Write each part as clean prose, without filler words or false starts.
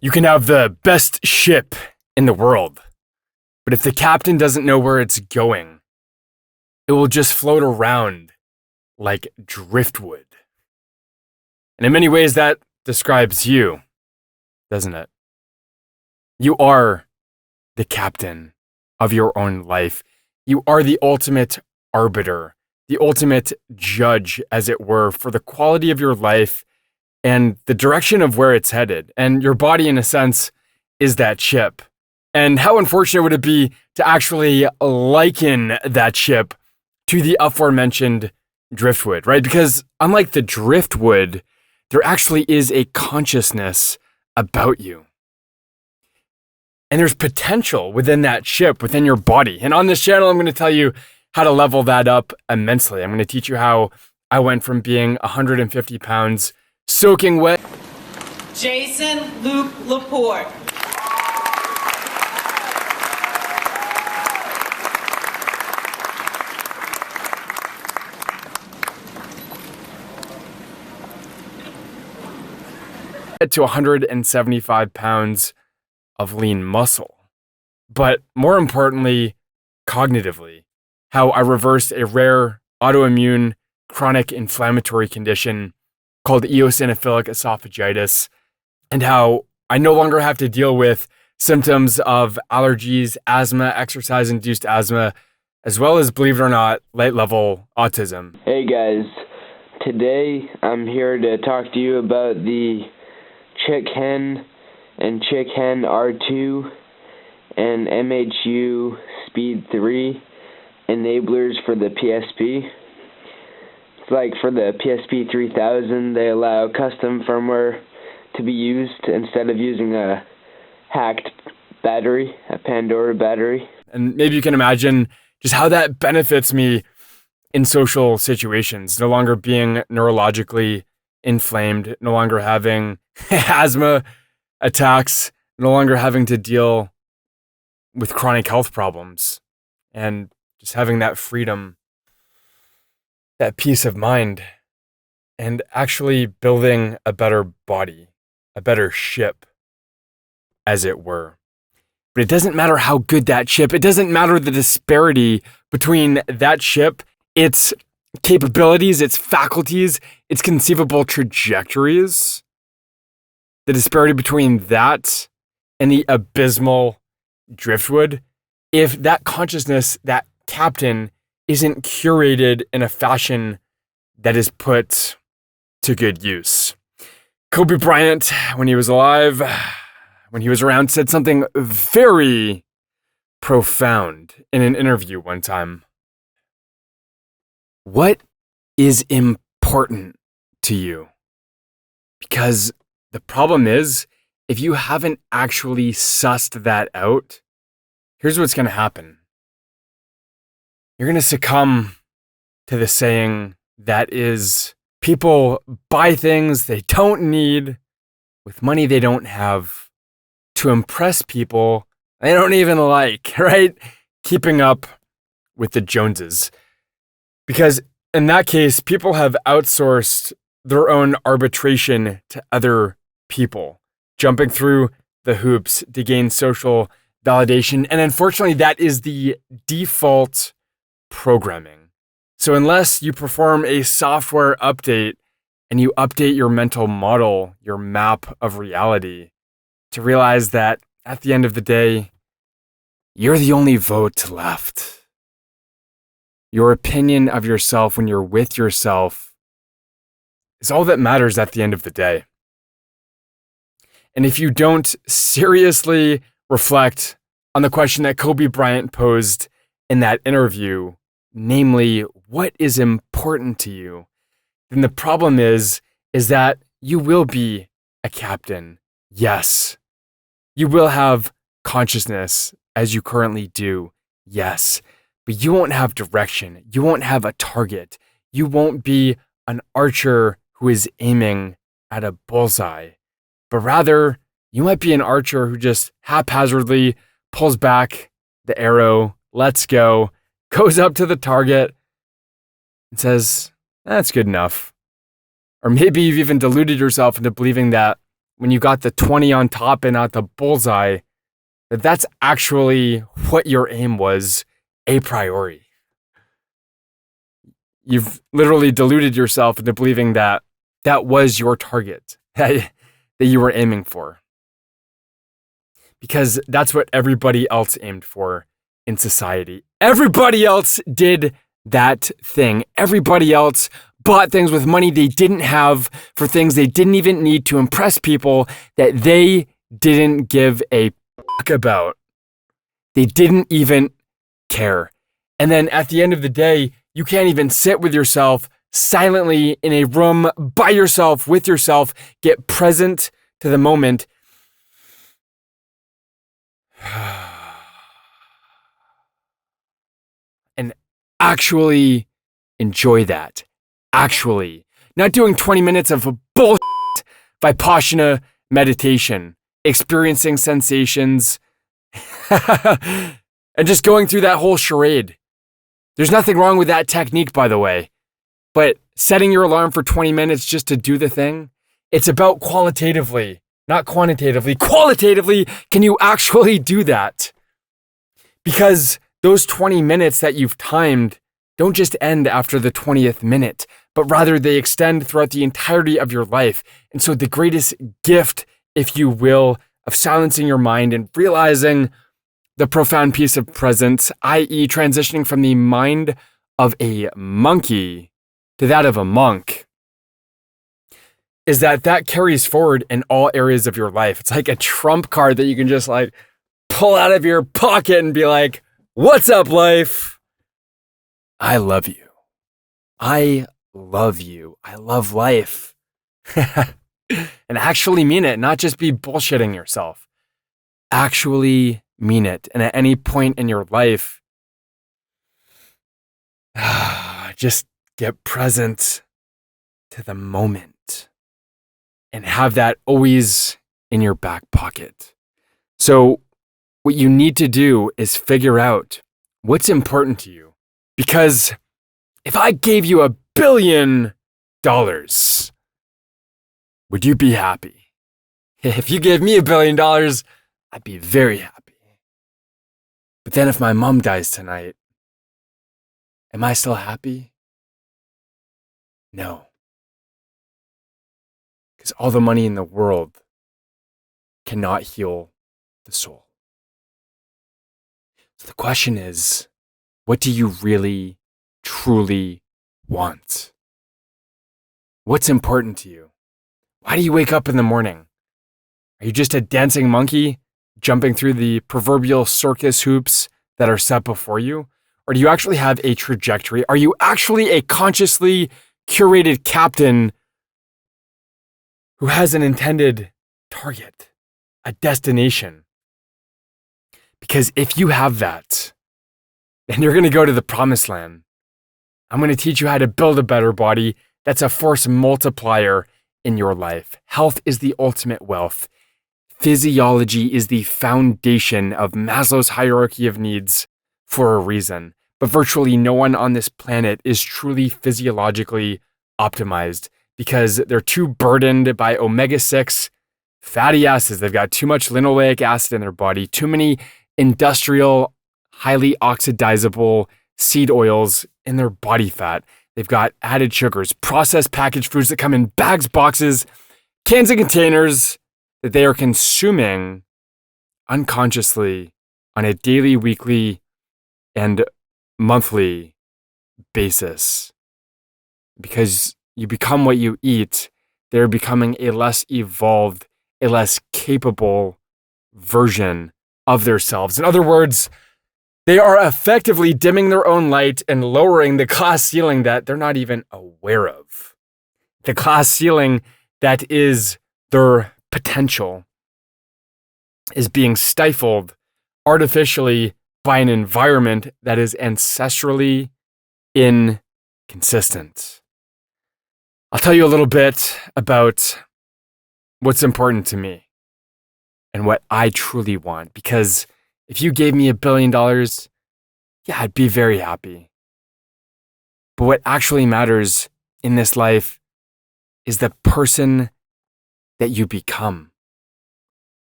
You can have the best ship in the world, but if the captain doesn't know where it's going, it will just float around like driftwood. And in many ways, that describes you, doesn't it? You are the captain of your own life. You are the ultimate arbiter, the ultimate judge, as it were, for the quality of your life and the direction of where it's headed. And your body, in a sense, is that ship. And how unfortunate would it be to actually liken that ship to the aforementioned driftwood, right? Because unlike the driftwood, there actually is a consciousness about you. And there's potential within that ship, within your body. And on this channel, I'm going to tell you how to level that up immensely. I'm going to teach you how I went from being 150 pounds soaking wet. Jason Luke Laporte. To 175 pounds of lean muscle. But more importantly, cognitively, how I reversed a rare autoimmune chronic inflammatory condition called eosinophilic esophagitis, and how I no longer have to deal with symptoms of allergies, asthma, exercise-induced asthma, as well as, believe it or not, light-level autism. Hey guys, today I'm here to talk to you about the Chick Hen and Chick Hen R2 and MHU Speed 3 enablers for the PSP. It's like for the PSP 3000, they allow custom firmware to be used instead of using a hacked battery, a Pandora battery. And maybe you can imagine just how that benefits me in social situations, no longer being neurologically inflamed, no longer having asthma attacks, no longer having to deal with chronic health problems, and just having that freedom, that peace of mind, and actually building a better body, a better ship, as it were. But it doesn't matter how good that ship, it doesn't matter the disparity between that ship, its capabilities, its faculties, its conceivable trajectories, the disparity between that and the abysmal driftwood, if that consciousness, that captain, isn't curated in a fashion that is put to good use. Kobe Bryant, when he was alive, when he was around, said something very profound in an interview one time. What is important to you? Because the problem is, if you haven't actually sussed that out, here's what's going to happen. You're going to succumb to the saying that is, people buy things they don't need with money they don't have to impress people they don't even like, right? Keeping up with the Joneses. Because in that case, people have outsourced their own arbitration to other people, jumping through the hoops to gain social validation. And unfortunately, that is the default programming. So unless you perform a software update and you update your mental model, your map of reality, to realize that at the end of the day, you're the only vote left. Your opinion of yourself when you're with yourself is all that matters at the end of the day. And if you don't seriously reflect on the question that Kobe Bryant posed in that interview, namely, what is important to you, then the problem is that you will be a captain. Yes. You will have consciousness as you currently do. Yes. But you won't have direction. You won't have a target. You won't be an archer who is aiming at a bullseye. But rather, you might be an archer who just haphazardly pulls back the arrow, lets go, goes up to the target, and says, that's good enough. Or maybe you've even deluded yourself into believing that when you got the 20 on top and not the bullseye, that's actually what your aim was a priori. You've literally deluded yourself into believing that that was your target that you were aiming for. Because that's what everybody else aimed for in society. Everybody else did that thing. Everybody else bought things with money they didn't have for things they didn't even need to impress people that they didn't give a fuck about. They didn't even care. And then at the end of the day, you can't even sit with yourself silently in a room by yourself, with yourself, get present to the moment. And actually enjoy that. Actually. Not doing 20 minutes of bullshit Vipassana meditation, experiencing sensations, and just going through that whole charade. There's nothing wrong with that technique, by the way. But setting your alarm for 20 minutes just to do the thing, it's about qualitatively, not quantitatively. Qualitatively, can you actually do that? Because those 20 minutes that you've timed don't just end after the 20th minute, but rather they extend throughout the entirety of your life. And so the greatest gift, if you will, of silencing your mind and realizing the profound piece of presence, i.e. transitioning from the mind of a monkey to that of a monk, is that carries forward in all areas of your life. It's like a trump card that you can just like pull out of your pocket and be like, what's up, life? I love you. I love you. I love life. And actually mean it, not just be bullshitting yourself. Actually mean it. And at any point in your life, just get present to the moment and have that always in your back pocket. So what you need to do is figure out what's important to you. Because if I gave you $1 billion, would you be happy? If you gave me $1 billion, I'd be very happy. But then if my mom dies tonight, am I still happy? No. Because all the money in the world cannot heal the soul. So the question is, what do you really, truly want? What's important to you? Why do you wake up in the morning? Are you just a dancing monkey jumping through the proverbial circus hoops that are set before you? Or do you actually have a trajectory? Are you actually a consciously curated captain who has an intended target, a destination? Because if you have that, then you're going to go to the promised land. I'm going to teach you how to build a better body that's a force multiplier in your life. Health is the ultimate wealth. Physiology is the foundation of Maslow's hierarchy of needs for a reason. But virtually no one on this planet is truly physiologically optimized because they're too burdened by omega-6 fatty acids. They've got too much linoleic acid in their body, too many industrial, highly oxidizable seed oils in their body fat. They've got added sugars, processed packaged foods that come in bags, boxes, cans, and containers that they are consuming unconsciously on a daily, weekly, and monthly basis. Because you become what you eat, they're becoming a less evolved, a less capable version of themselves. In other words, they are effectively dimming their own light and lowering the glass ceiling that they're not even aware of. The glass ceiling that is their potential is being stifled artificially by an environment that is ancestrally inconsistent. I'll tell you a little bit about what's important to me and what I truly want, because if you gave me $1 billion, yeah, I'd be very happy. But what actually matters in this life is the person that you become.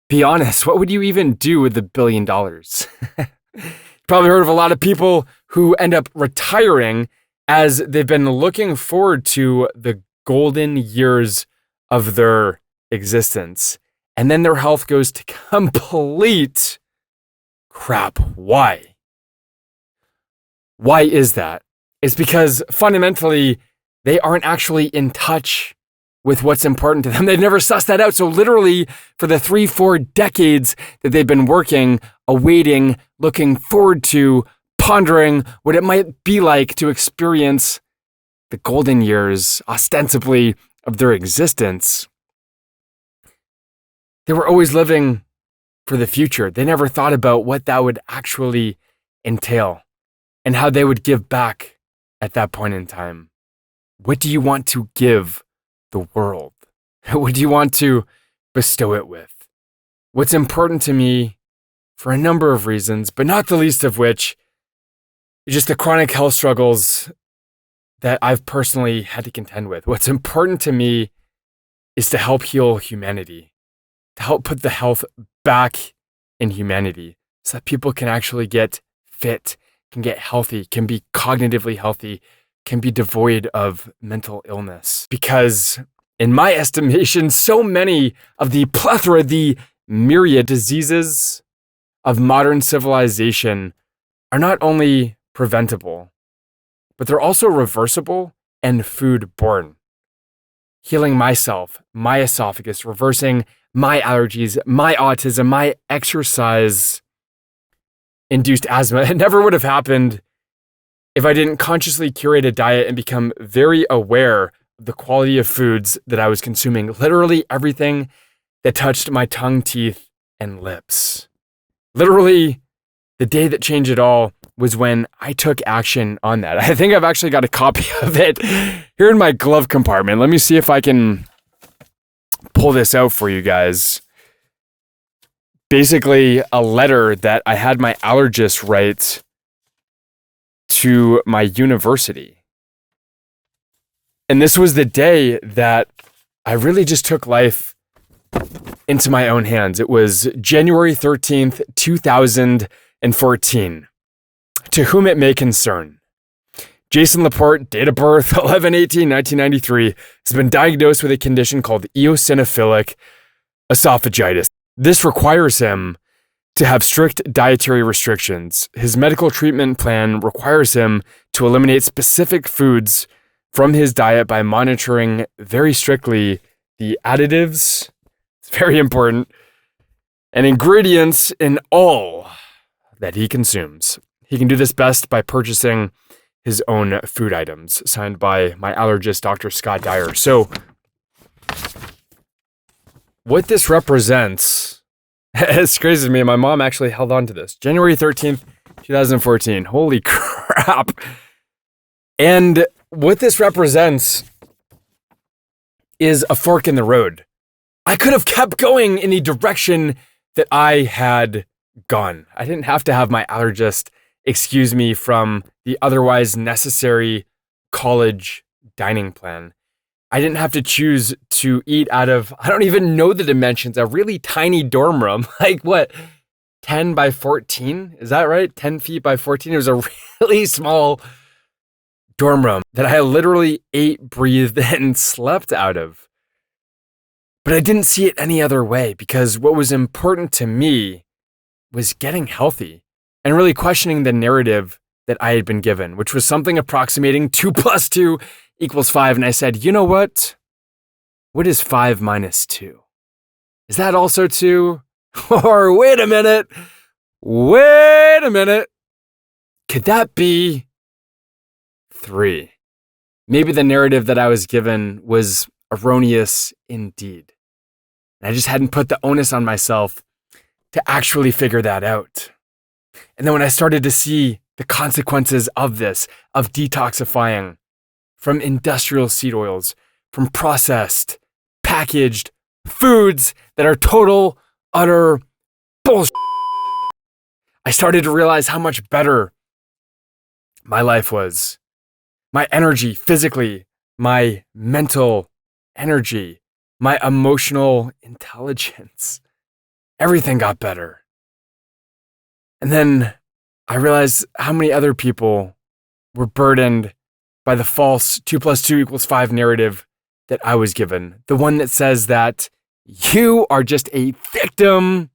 Be honest, what would you even do with $1 billion? Probably heard of a lot of people who end up retiring as they've been looking forward to the golden years of their existence. And then their health goes to complete crap. Why? Why is that? It's because fundamentally, they aren't actually in touch with what's important to them. They've never sussed that out. So literally for the 3-4 decades that they've been working, awaiting, looking forward to, pondering what it might be like to experience the golden years, ostensibly, of their existence, they were always living for the future. They never thought about what that would actually entail and how they would give back at that point in time. What do you want to give the world? What do you want to bestow it with? What's important to me for a number of reasons, but not the least of which is just the chronic health struggles that I've personally had to contend with. What's important to me is to help heal humanity, to help put the health back in humanity so that people can actually get fit, can get healthy, can be cognitively healthy, can be devoid of mental illness. Because in my estimation, so many of the plethora, the myriad diseases of modern civilization are not only preventable, but they're also reversible and food-borne. Healing myself, my esophagus, reversing my allergies, my autism, my exercise-induced asthma, it never would have happened if I didn't consciously curate a diet and become very aware of the quality of foods that I was consuming. Literally everything that touched my tongue, teeth, and lips. Literally, the day that changed it all was when I took action on that. I think I've actually got a copy of it here in my glove compartment. Let me see if I can pull this out for you guys. Basically, a letter that I had my allergist write to my university. And this was the day that I really just took life into my own hands. It was January 13th, 2014. To whom it may concern. Jason Laporte, date of birth 11/18/1993, has been diagnosed with a condition called eosinophilic esophagitis. This requires him to have strict dietary restrictions. His medical treatment plan requires him to eliminate specific foods from his diet by monitoring very strictly the additives, it's very important, and ingredients in all that he consumes. He can do this best by purchasing his own food items, signed by my allergist, Dr. Scott Dyer. So, what this represents, it's crazy to me. My mom actually held on to this. January 13th, 2014. Holy crap. And what this represents is a fork in the road. I could have kept going in the direction that I had gone. I didn't have to have my allergist excuse me from the otherwise necessary college dining plan. I didn't have to choose to eat out of, I don't even know the dimensions, a really tiny dorm room. Like what, 10 by 14? Is that right? 10 feet by 14? It was a really small dorm room that I literally ate, breathed, and slept out of. But I didn't see it any other way because what was important to me was getting healthy and really questioning the narrative that I had been given, which was something approximating 2 + 2 = 5. And I said, you know what? What is 5 - 2? Is that also 2? Or wait a minute. Could that be 3? Maybe the narrative that I was given was erroneous indeed. And I just hadn't put the onus on myself to actually figure that out. And then when I started to see the consequences of this, of detoxifying from industrial seed oils, from processed, packaged foods that are total, utter bullshit, I started to realize how much better my life was. My energy physically, my mental energy, my emotional intelligence. Everything got better. And then I realized how many other people were burdened by the false 2 + 2 = 5 narrative that I was given. The one that says that you are just a victim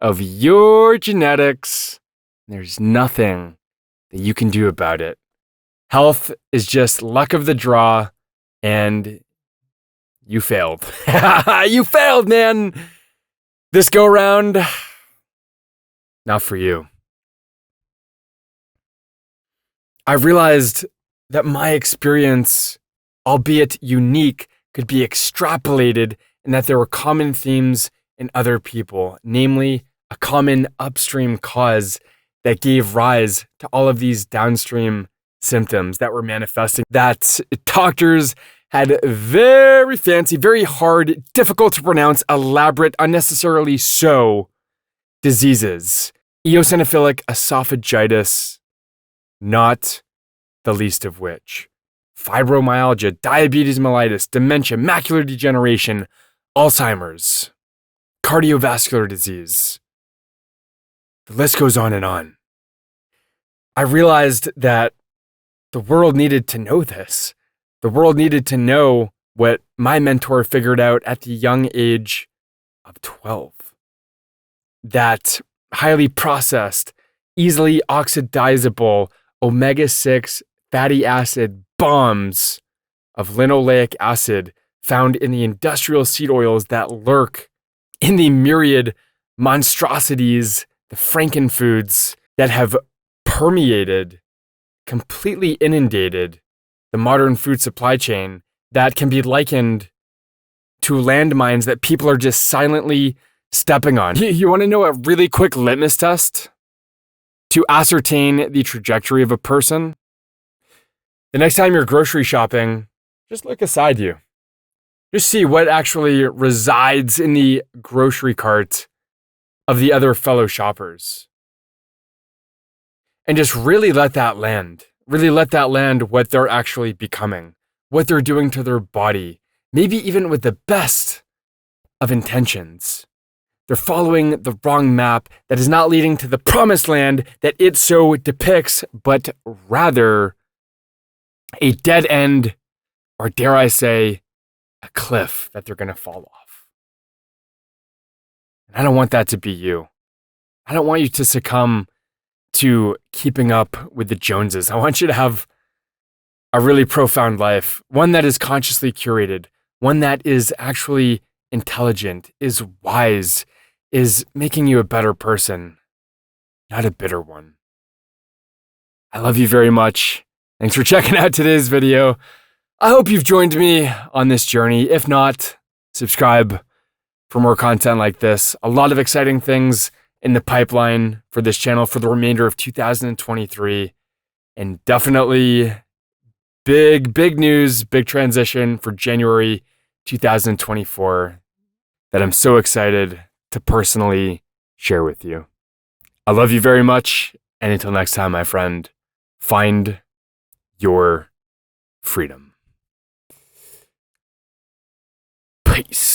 of your genetics. There's nothing that you can do about it. Health is just luck of the draw, and you failed. You failed, man. This go round, not for you. I realized that my experience, albeit unique, could be extrapolated and that there were common themes in other people, namely a common upstream cause that gave rise to all of these downstream symptoms that were manifesting, that doctors had very fancy, very hard, difficult to pronounce, elaborate, unnecessarily so diseases. Eosinophilic esophagitis, not the least of which. Fibromyalgia, diabetes mellitus, dementia, macular degeneration, Alzheimer's, cardiovascular disease. The list goes on and on. I realized that the world needed to know this. The world needed to know what my mentor figured out at the young age of 12. That highly processed, easily oxidizable omega-6 fatty acid bombs of linoleic acid found in the industrial seed oils that lurk in the myriad monstrosities, the frankenfoods that have permeated, completely inundated the modern food supply chain, that can be likened to landmines that people are just silently stepping on. You want to know a really quick litmus test to ascertain the trajectory of a person? The next time you're grocery shopping, just look aside you. Just see what actually resides in the grocery cart of the other fellow shoppers. And just really let that land. Really let that land what they're actually becoming, what they're doing to their body, maybe even with the best of intentions. They're following the wrong map that is not leading to the promised land that it so depicts, but rather a dead end, or dare I say, a cliff that they're going to fall off. And I don't want that to be you. I don't want you to succumb to keeping up with the Joneses. I want you to have a really profound life, one that is consciously curated, one that is actually intelligent, is wise, is making you a better person, not a bitter one. I love you very much. Thanks for checking out today's video. I hope you've joined me on this journey. If not, subscribe for more content like this. A lot of exciting things in the pipeline for this channel for the remainder of 2023. And definitely big news, big transition for January 2024 that I'm so excited to personally share with you. I love you very much. And until next time, my friend, find your freedom. Peace.